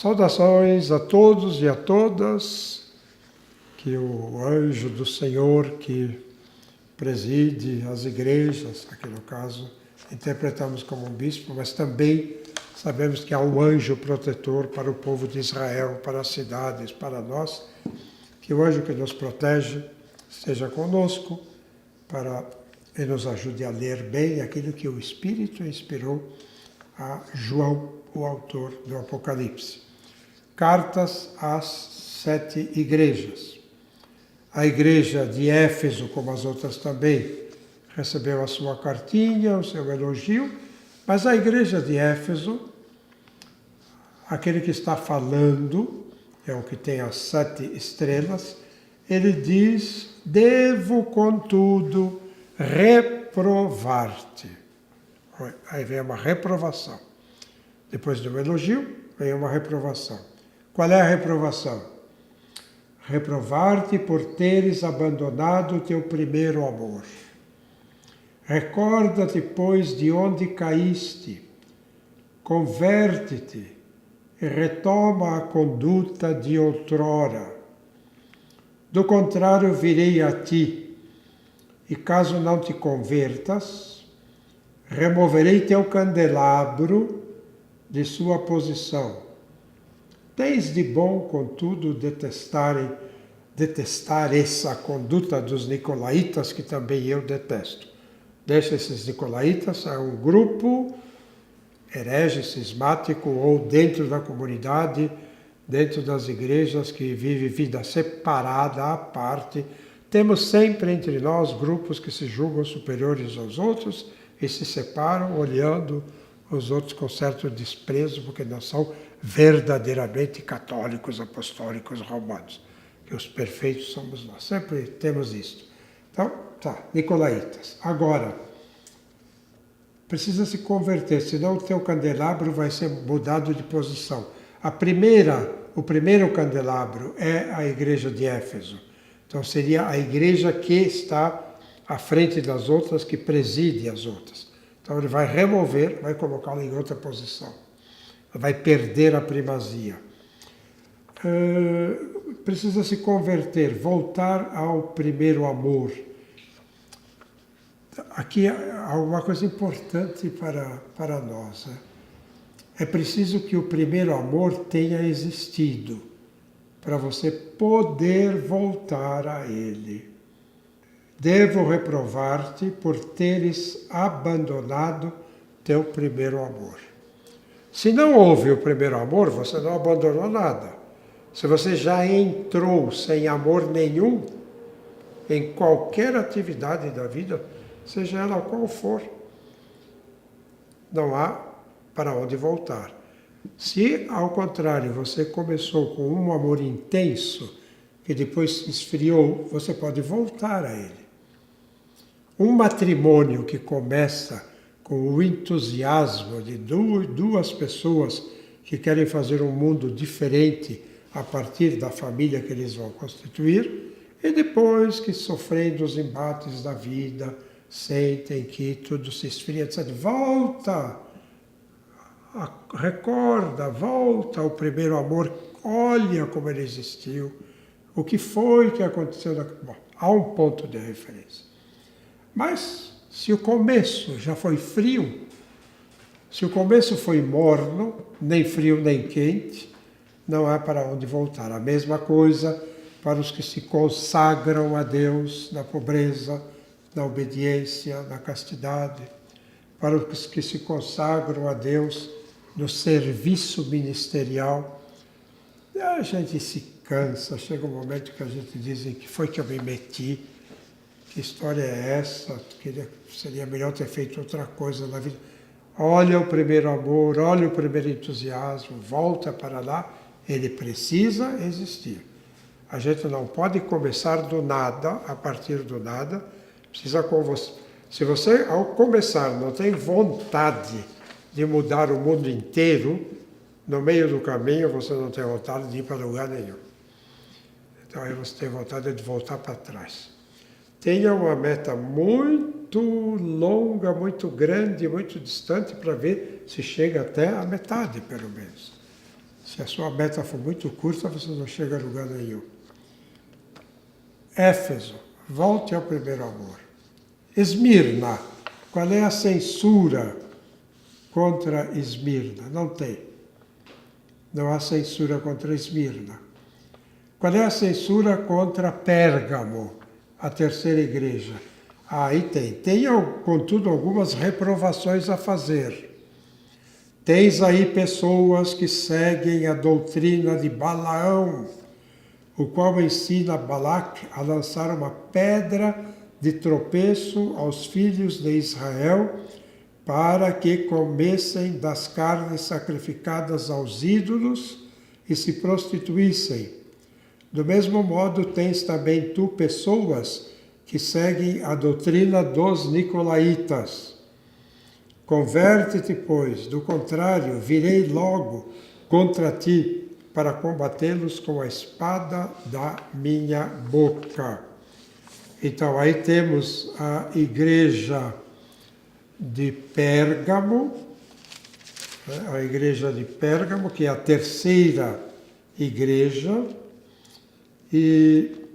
Saudações a todos e a todas, que o anjo do Senhor que preside as igrejas, aqui no caso interpretamos como um bispo, mas também sabemos que há um anjo protetor para o povo de Israel, para as cidades, para nós, que o anjo que nos protege esteja conosco para e nos ajude a ler bem aquilo que o Espírito inspirou a João, o autor do Apocalipse. Cartas às 7 igrejas. A igreja de Éfeso, como as outras também, recebeu a sua cartinha, o seu elogio, mas a igreja de Éfeso, aquele que está falando, é o que tem as 7 estrelas, ele diz: devo, contudo, reprovar-te. Aí vem uma reprovação. Depois do elogio, vem uma reprovação. Qual é a reprovação? Reprovar-te por teres abandonado o teu primeiro amor. Recorda-te, pois, de onde caíste, converte-te e retoma a conduta de outrora. Do contrário, virei a ti, e caso não te convertas, removerei teu candelabro de sua posição. Tens de bom, contudo, detestar essa conduta dos nicolaítas, que também eu detesto. Deixa esses nicolaítas, é um grupo herege, cismático, ou dentro da comunidade, dentro das igrejas, que vive vida separada, à parte. Temos sempre entre nós grupos que se julgam superiores aos outros e se separam, olhando os outros com certo desprezo, porque não são verdadeiramente católicos, apostólicos, romanos. Que os perfeitos somos nós. Sempre temos isso. Então, tá, nicolaítas. Agora, precisa se converter, senão o teu candelabro vai ser mudado de posição. O primeiro candelabro é a igreja de Éfeso. Então, seria a igreja que está à frente das outras, que preside as outras. Então, ele vai remover, vai colocá-la em outra posição. Vai perder a primazia. Precisa se converter, voltar ao primeiro amor. Aqui há uma coisa importante para nós. É preciso que o primeiro amor tenha existido, para você poder voltar a ele. Devo reprovar-te por teres abandonado teu primeiro amor. Se não houve o primeiro amor, você não abandonou nada. Se você já entrou sem amor nenhum em qualquer atividade da vida, seja ela qual for, não há para onde voltar. Se, ao contrário, você começou com um amor intenso, que depois esfriou, você pode voltar a ele. Um matrimônio que começa com o entusiasmo de duas pessoas que querem fazer um mundo diferente a partir da família que eles vão constituir, e depois que, sofrendo os embates da vida, sentem que tudo se esfria, etc. Volta, recorda, volta ao primeiro amor, olha como ele existiu, o que foi que aconteceu. Bom, há um ponto de referência. Mas, se o começo já foi frio, se o começo foi morno, nem frio nem quente, não há para onde voltar. A mesma coisa para os que se consagram a Deus na pobreza, na obediência, na castidade, para os que se consagram a Deus no serviço ministerial. A gente se cansa, chega um momento que a gente diz: que foi que eu me meti? Que história é essa? Seria melhor ter feito outra coisa na vida. Olha o primeiro amor, olha o primeiro entusiasmo, volta para lá. Ele precisa existir. A gente não pode começar do nada, a partir do nada. Precisa com você. Se você, ao começar, não tem vontade de mudar o mundo inteiro, no meio do caminho você não tem vontade de ir para lugar nenhum. Então aí você tem vontade de voltar para trás. Tenha uma meta muito longa, muito grande, muito distante, para ver se chega até a metade, pelo menos. Se a sua meta for muito curta, você não chega a lugar nenhum. Éfeso, volte ao primeiro amor. Esmirna, qual é a censura contra Esmirna? Não tem. Não há censura contra Esmirna. Qual é a censura contra Pérgamo, a terceira igreja? Aí tem. Tem, contudo, algumas reprovações a fazer. Tens aí pessoas que seguem a doutrina de Balaão, o qual ensina Balaque a lançar uma pedra de tropeço aos filhos de Israel, para que comessem das carnes sacrificadas aos ídolos e se prostituíssem. Do mesmo modo, tens também tu pessoas que seguem a doutrina dos nicolaítas. Converte-te, pois, do contrário, virei logo contra ti para combatê-los com a espada da minha boca. Então, aí temos a igreja de Pérgamo, que é a terceira igreja, e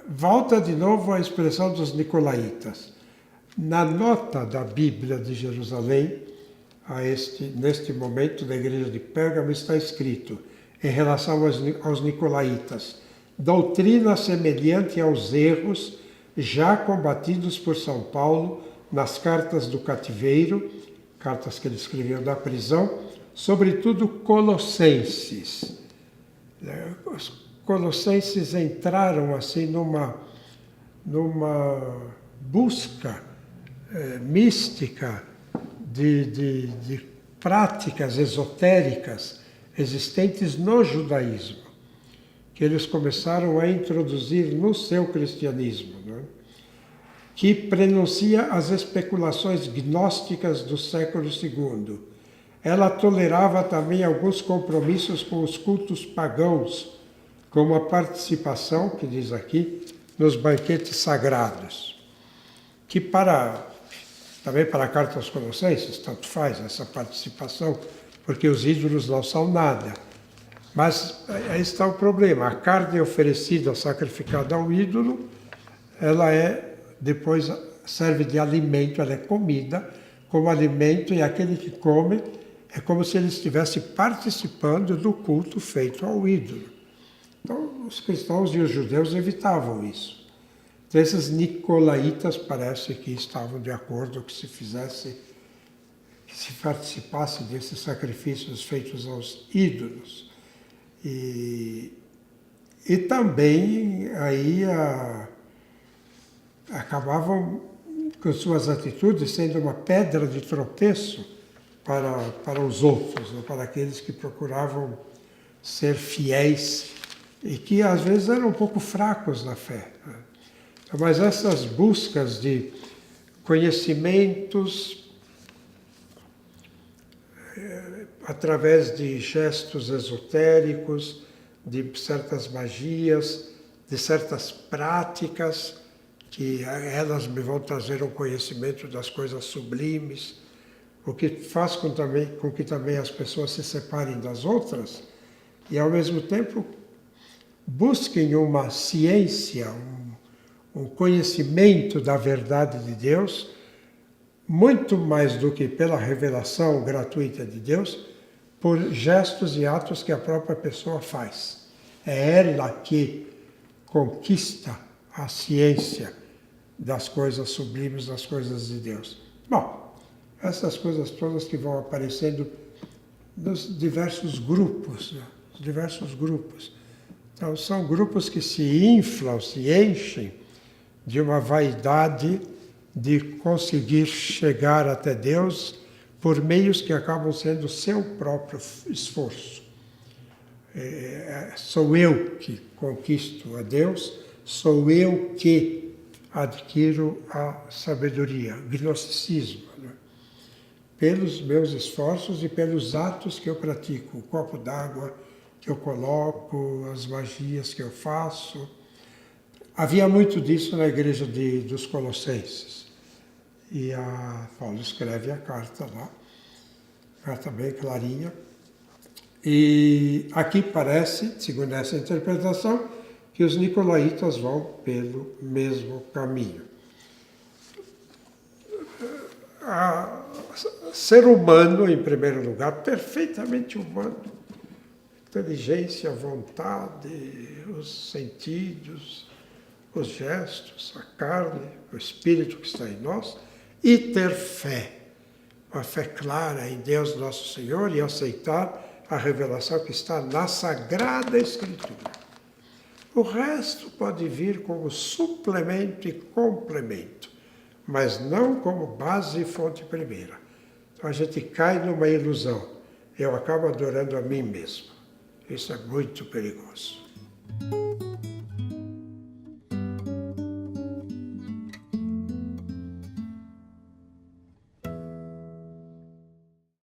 volta de novo à expressão dos nicolaítas. Na nota da Bíblia de Jerusalém, neste momento da igreja de Pérgamo, está escrito, em relação aos nicolaítas, doutrina semelhante aos erros já combatidos por São Paulo nas cartas do cativeiro, cartas que ele escreveu da prisão, sobretudo Colossenses. Os colossenses entraram assim numa busca mística de práticas esotéricas existentes no judaísmo, que eles começaram a introduzir no seu cristianismo, né? Que prenuncia as especulações gnósticas do século II. Ela tolerava também alguns compromissos com os cultos pagãos, como a participação, que diz aqui, nos banquetes sagrados, que também para a carta aos Colossenses, tanto faz essa participação, porque os ídolos não são nada. Mas aí está o problema, a carne oferecida, sacrificada ao ídolo, ela depois serve de alimento, ela é comida como alimento, e aquele que come é como se ele estivesse participando do culto feito ao ídolo. Então, os cristãos e os judeus evitavam isso. Então, esses nicolaítas parece que estavam de acordo que se participasse desses sacrifícios feitos aos ídolos. E também aí acabavam com suas atitudes sendo uma pedra de tropeço para os outros, né? Para aqueles que procuravam ser fiéis e que às vezes eram um pouco fracos na fé, né? Mas essas buscas de conhecimentos através de gestos esotéricos, de certas magias, de certas práticas, que elas me vão trazer um conhecimento das coisas sublimes, o que faz com que também as pessoas se separem das outras e, ao mesmo tempo, busquem uma ciência, um conhecimento da verdade de Deus, muito mais do que pela revelação gratuita de Deus, por gestos e atos que a própria pessoa faz. É ela que conquista a ciência das coisas sublimes, das coisas de Deus. Bom, essas coisas todas que vão aparecendo nos diversos grupos, né? Diversos grupos. Então, são grupos que se inflam, se enchem de uma vaidade de conseguir chegar até Deus por meios que acabam sendo seu próprio esforço. Sou eu que conquisto a Deus, sou eu que adquiro a sabedoria, gnosticismo, né? Pelos meus esforços e pelos atos que eu pratico, o copo d'água que eu coloco, as magias que eu faço. Havia muito disso na igreja dos Colossenses. E Paulo escreve a carta lá, carta bem clarinha, E aqui parece, segundo essa interpretação, que os nicolaítas vão pelo mesmo caminho. Ser humano, em primeiro lugar, perfeitamente humano. Inteligência, vontade, os sentidos, os gestos, a carne, o espírito que está em nós, e ter fé. Uma fé clara em Deus nosso Senhor e aceitar a revelação que está na Sagrada Escritura. O resto pode vir como suplemento e complemento, mas não como base e fonte primeira. Então a gente cai numa ilusão. Eu acabo adorando a mim mesmo. Isso é muito perigoso.